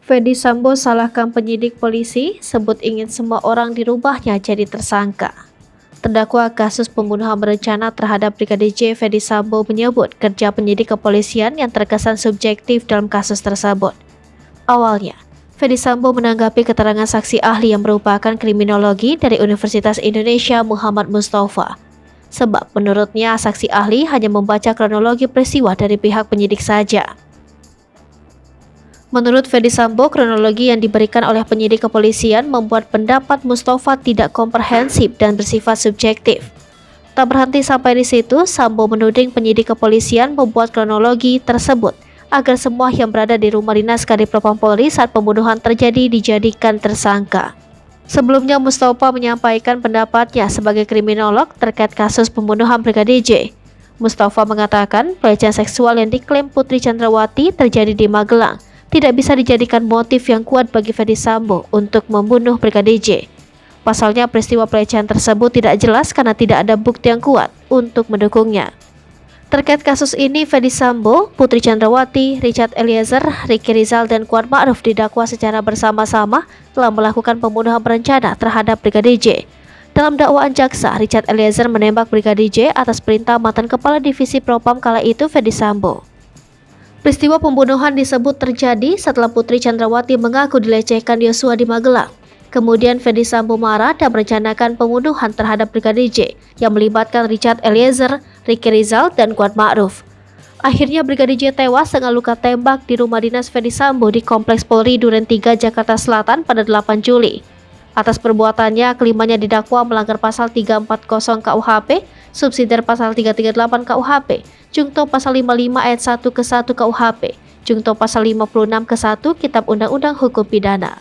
Ferdy Sambo salahkan penyidik polisi, sebut ingin semua orang dirubahnya jadi tersangka. Terdakwa kasus pembunuhan berencana terhadap Brigadir J. Ferdy Sambo menyebut kerja penyidik kepolisian yang terkesan subjektif dalam kasus tersebut. Awalnya, Ferdy Sambo menanggapi keterangan saksi ahli yang merupakan kriminologi dari Universitas Indonesia Muhammad Mustafa. Sebab menurutnya saksi ahli hanya membaca kronologi peristiwa dari pihak penyidik saja. Menurut Ferdy Sambo, kronologi yang diberikan oleh penyidik kepolisian membuat pendapat Mustafa tidak komprehensif dan bersifat subjektif. Tak berhenti sampai di situ, Sambo menuding penyidik kepolisian membuat kronologi tersebut agar semua yang berada di rumah dinas Kadif Propam Polri saat pembunuhan terjadi dijadikan tersangka. Sebelumnya, Mustafa menyampaikan pendapatnya sebagai kriminolog terkait kasus pembunuhan Brigadir J. Mustafa mengatakan pelecehan seksual yang diklaim Putri Chandrawati terjadi di Magelang tidak bisa dijadikan motif yang kuat bagi Ferdy Sambo untuk membunuh Brigadir J. Pasalnya peristiwa pelecehan tersebut tidak jelas karena tidak ada bukti yang kuat untuk mendukungnya. Terkait kasus ini, Ferdy Sambo, Putri Chandrawati, Richard Eliezer, Ricky Rizal, dan Kuat Ma'ruf didakwa secara bersama-sama telah melakukan pembunuhan berencana terhadap Brigadir J. Dalam dakwaan jaksa, Richard Eliezer menembak Brigadir J atas perintah mantan Kepala Divisi Propam kala itu Ferdy Sambo. Peristiwa pembunuhan disebut terjadi setelah Putri Chandrawati mengaku dilecehkan Yosua di Magelang. Kemudian Ferdy Sambo marah dan merencanakan pembunuhan terhadap Brigadir J yang melibatkan Richard Eliezer, Ricky Rizal, dan Kuat Ma'ruf. Akhirnya Brigadir J tewas dengan luka tembak di rumah dinas Ferdy Sambo di Kompleks Polri Duren 3 Jakarta Selatan pada 8 Juli. Atas perbuatannya, kelimanya didakwa melanggar pasal 340 KUHP, subsidiar pasal 338 KUHP, Jungto pasal 55 ayat 1 ke 1 KUHP, Jungto pasal 56 ke 1 Kitab Undang-Undang Hukum Pidana.